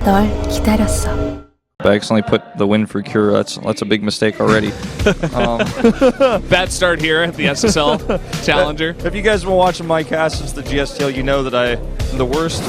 널 기다렸어. I accidentally put the win for Cure. That's a big mistake already. Bad start here at the SSL Challenger. If you guys have been watching my cast since the GSTL, you know that I'm the worst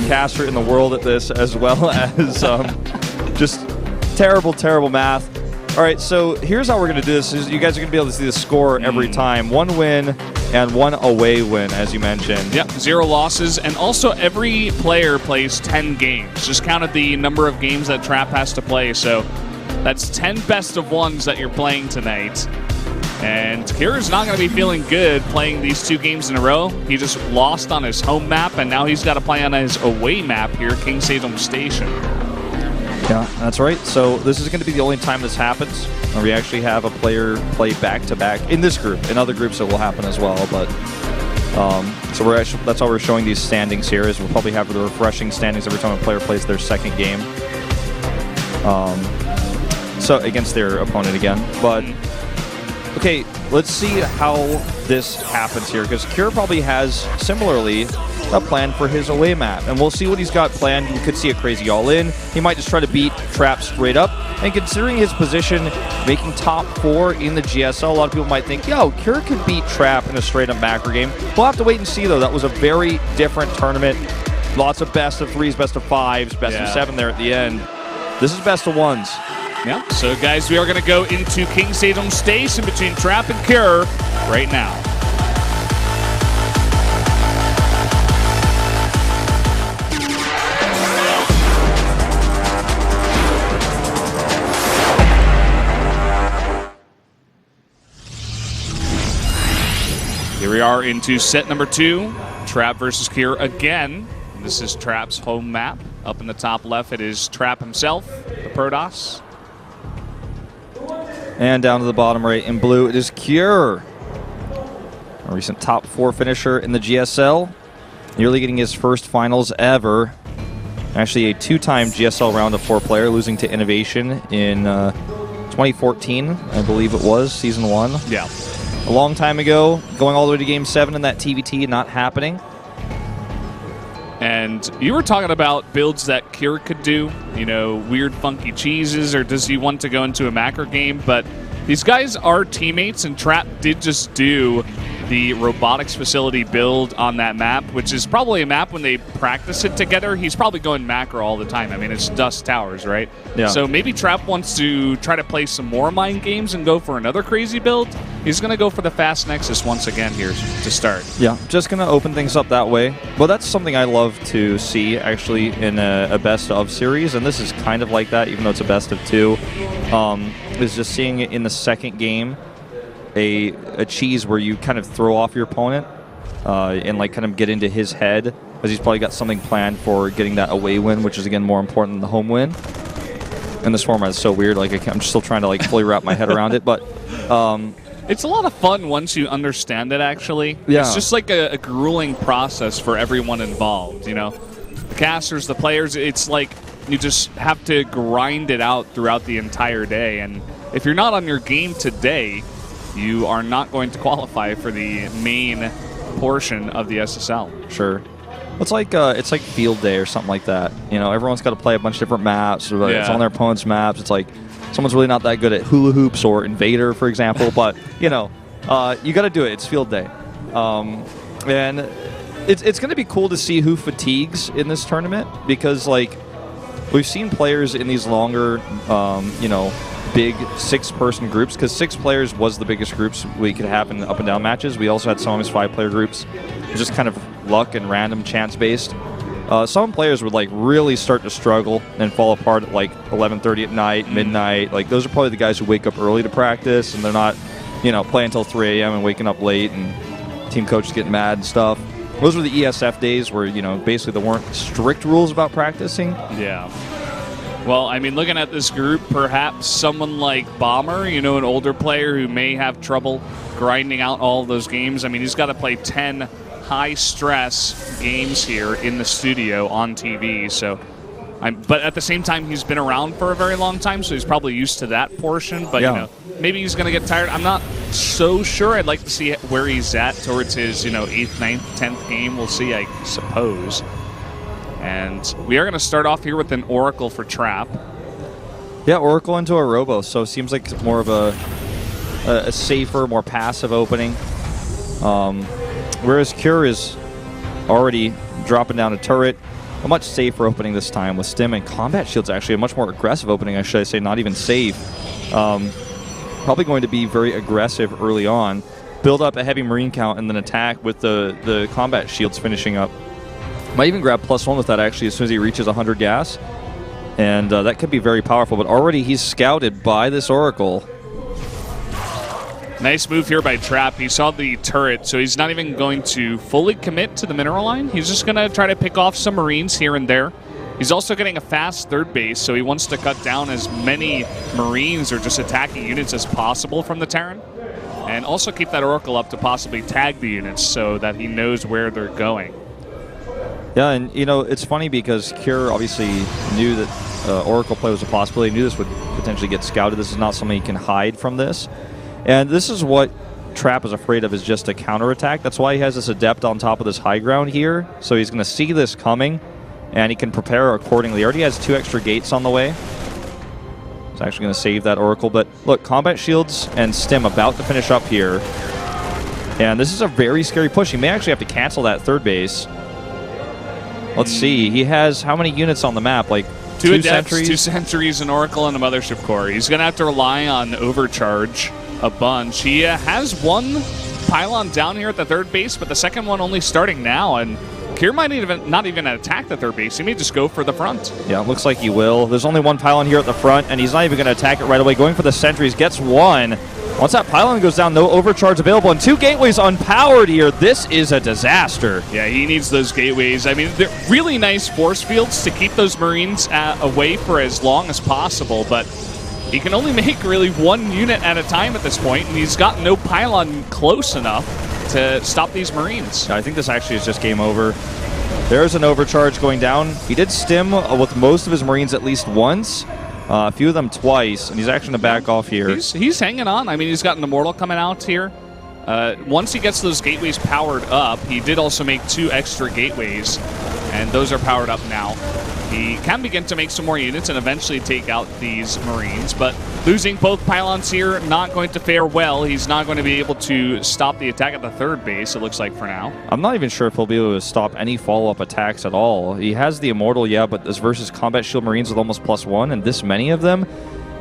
caster in the world at this, as well as just terrible math. All right, so here's how we're going to do this. Is you guys are going to be able to see the score every time. 1 win and 1 away win, as you mentioned. Yep, 0 losses. And also every player plays 10 games. Just counted the number of games that Trap has to play. So that's 10 best of ones that you're playing tonight. And Kira's not going to be feeling good playing these 2 games in a row. He just lost on his home map, and now he's got to play on his away map here, King Salem Station. Yeah, that's right. So this is going to be the only time this happens, where we actually have a player play back-to-back in this group. In other groups, it will happen as well. But so that's why we're showing these standings here. Is we'll probably have the refreshing standings every time a player plays their second game. So against their opponent again. But okay, let's see how this happens here, because Kira probably has similarly a plan for his away map, and we'll see what he's got planned. We could see a crazy all-in. He might just try to beat Trap straight up, and considering his position, making top 4 in the GSL, a lot of people might think, yo, Kira could beat Trap in a straight-up macro game. We'll have to wait and see, though. That was a very different tournament. Lots of best of 3s, best of 5s, best of 7 there at the end. This is best of 1s. Yeah, so guys, we are going to go into King Salem Station between Trap and Cure right now. Here we are into set number 2, Trap versus Cure again. This is Trap's home map. Up in the top left, it is Trap himself, the Protoss. And down to the bottom right in blue, it is Cure, a recent top 4 finisher in the GSL, nearly getting his first finals ever. Actually a 2-time GSL round of 4 player, losing to Innovation in 2014, I believe it was, season 1. Yeah. A long time ago, going all the way to Game 7 in that TVT, not happening. And you were talking about builds that Cure could do, you know, weird funky cheeses, or does he want to go into a macro game? But these guys are teammates, and Trap did just do the robotics facility build on that map, which is probably a map when they practice it together, he's probably going macro all the time. I mean, it's Dust Towers, right? Yeah. So maybe Trap wants to try to play some more mind games and go for another crazy build. He's going to go for the Fast Nexus once again here to start. Yeah, just going to open things up that way. Well, that's something I love to see, actually, in a best-of series, and this is kind of like that, even though it's a best-of-2, is just seeing it in the second game, a cheese where you kind of throw off your opponent and like kind of get into his head, as he's probably got something planned for getting that away win, which is again more important than the home win. And this format is so weird, like I'm still trying to like fully wrap my head around it, but it's a lot of fun once you understand it, actually. Yeah. It's just like a grueling process for everyone involved, you know? The casters, the players, it's like you just have to grind it out throughout the entire day, and if you're not on your game today, you are not going to qualify for the main portion of the SSL. Sure. It's like field day or something like that. You know, everyone's got to play a bunch of different maps. Or it's on their opponent's maps. It's like someone's really not that good at hula hoops or Invader, for example. But you know, you got to do it. It's field day, and it's going to be cool to see who fatigues in this tournament, because like we've seen players in these longer, you know, big 6-person groups, because 6 players was the biggest groups we could have in up and down matches. We also had some of 5-player groups, just kind of luck and random chance based. Some players would like really start to struggle and fall apart at like 11:30 at night, midnight. Like those are probably the guys who wake up early to practice, and they're not, you know, playing until 3 a.m. and waking up late, and team coaches getting mad and stuff. Those were the ESF days where, you know, basically there weren't strict rules about practicing. Yeah. Well, I mean, looking at this group, perhaps someone like Bomber, you know, an older player who may have trouble grinding out all of those games. I mean, he's got to play 10 high-stress games here in the studio on TV. So, but at the same time, he's been around for a very long time, so he's probably used to that portion. But, you know, maybe he's going to get tired. I'm not so sure. I'd like to see where he's at towards his, you know, 8th, 9th, 10th game. We'll see, I suppose. And we are going to start off here with an Oracle for Trap. Yeah, Oracle into a Robo, so it seems like more of a safer, more passive opening. Whereas Cure is already dropping down a turret. A much safer opening this time with Stim, and Combat Shield's actually a much more aggressive opening, I should say, not even safe. Probably going to be very aggressive early on. Build up a heavy Marine count and then attack with the Combat Shields finishing up. Might even grab +1 with that, actually, as soon as he reaches 100 gas. And that could be very powerful, but already he's scouted by this Oracle. Nice move here by Trap. He saw the turret, so he's not even going to fully commit to the mineral line. He's just going to try to pick off some Marines here and there. He's also getting a fast third base, so he wants to cut down as many Marines or just attacking units as possible from the Terran. And also keep that Oracle up to possibly tag the units so that he knows where they're going. Yeah, and you know, it's funny because Cure obviously knew that Oracle play was a possibility, knew this would potentially get scouted. This is not something he can hide from this. And this is what Trap is afraid of, is just a counterattack. That's why he has this Adept on top of this high ground here. So he's going to see this coming, and he can prepare accordingly. He already has 2 extra gates on the way. He's actually going to save that Oracle. But look, Combat Shields and Stim about to finish up here. And this is a very scary push. He may actually have to cancel that third base. Let's see. He has how many units on the map? Like 2 Adepts, sentries? 2 Sentries, an Oracle, and a Mothership Core. He's going to have to rely on Overcharge a bunch. He has 1 pylon down here at the third base, but the second one only starting now, and Kier might not even attack the third base. He may just go for the front. Yeah, it looks like he will. There's only 1 pylon here at the front, and he's not even going to attack it right away. Going for the sentries, gets 1. Once that pylon goes down, no overcharge available, and 2 gateways unpowered here. This is a disaster. Yeah, he needs those gateways. I mean, they're really nice force fields to keep those Marines away for as long as possible, but he can only make really 1 unit at a time at this point, and he's got no pylon close enough to stop these Marines. I think this actually is just game over. There's an overcharge going down. He did Stim with most of his Marines at least once, a few of them twice, and he's actually going to back off here. He's hanging on. I mean, he's got an Immortal coming out here. Once he gets those gateways powered up, he did also make 2 extra gateways, and those are powered up now. He can begin to make some more units and eventually take out these Marines, but losing both pylons here, not going to fare well. He's not going to be able to stop the attack at the third base, it looks like, for now. I'm not even sure if he'll be able to stop any follow-up attacks at all. He has the Immortal, yeah, but this versus Combat Shield Marines with almost +1, and this many of them.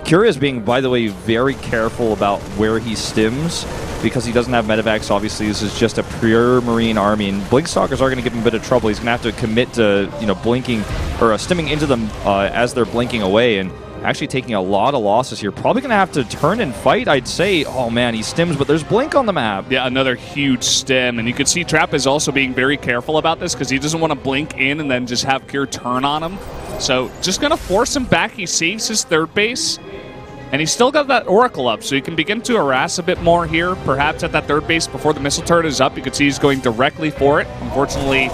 Cure is being, by the way, very careful about where he stims, because he doesn't have medevacs. Obviously, this is just a pure Marine army, and Blinkstalkers are going to give him a bit of trouble. He's going to have to commit to, blinking or stimming into them as they're blinking away, and actually taking a lot of losses here. Probably going to have to turn and fight, I'd say. Oh man, he stims, but there's blink on the map. Yeah, another huge stim, and you can see Trap is also being very careful about this because he doesn't want to blink in and then just have Cure turn on him. So just going to force him back. He saves his third base. And he's still got that Oracle up, so he can begin to harass a bit more here, perhaps at that third base before the missile turret is up. You can see he's going directly for it. Unfortunately,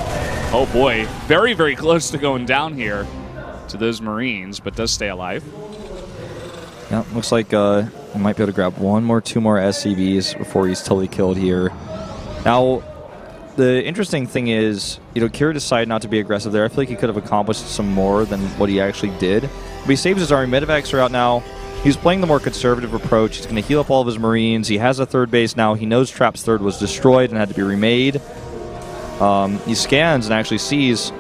oh boy, very, very close to going down here to those Marines, but does stay alive. Yeah, looks like he might be able to grab 1 more, 2 more SCVs before he's totally killed here. Now, the interesting thing is, Kira decided not to be aggressive there. I feel like he could have accomplished some more than what he actually did. But he saves his army. Medevacs are out now. He's playing the more conservative approach. He's going to heal up all of his Marines. He has a third base now. He knows Trap's third was destroyed and had to be remade. He scans and actually sees...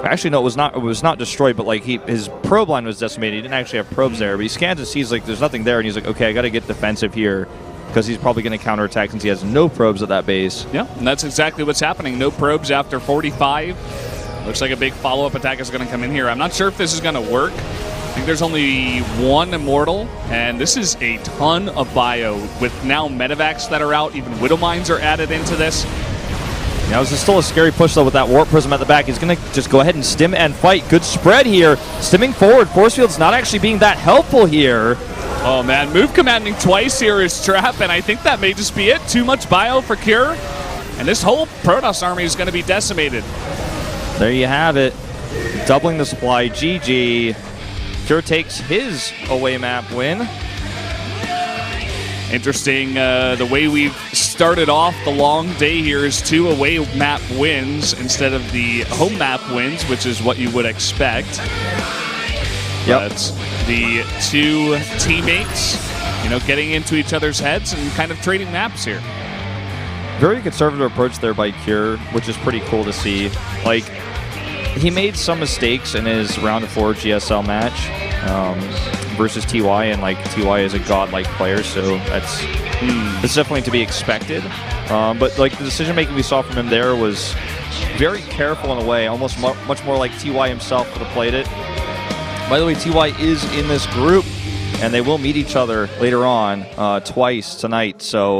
Actually, no, it was not destroyed, but like his probe line was decimated. He didn't actually have probes there, but he scans and sees like there's nothing there, and he's like, okay, I got to get defensive here because he's probably going to counterattack since he has no probes at that base. Yeah, and that's exactly what's happening. No probes after 45. Looks like a big follow-up attack is going to come in here. I'm not sure if this is going to work. I think there's only 1 Immortal, and this is a ton of bio with now medevacs that are out. Even Widow Mines are added into this. Now, this is still a scary push, though, with that Warp Prism at the back. He's going to just go ahead and stim and fight. Good spread here. Stimming forward. Force Field's not actually being that helpful here. Oh, man. Move commanding twice here is Trap, and I think that may just be it. Too much bio for Cure, and this whole Protoss army is going to be decimated. There you have it. Doubling the supply. GG. Cure takes his away map win. Interesting the way we've started off the long day here as 2 away map wins instead of the home map wins, which is what you would expect. Yep. But the 2 teammates, getting into each other's heads and kind of trading maps here. Very conservative approach there by Cure, which is pretty cool to see. Like, he made some mistakes in his round of 4 GSL match versus TY, and like TY is a godlike player, so that's definitely to be expected. But like the decision making we saw from him there was very careful in a way, almost much more like TY himself would have played it. By the way, TY is in this group, and they will meet each other later on twice tonight. So.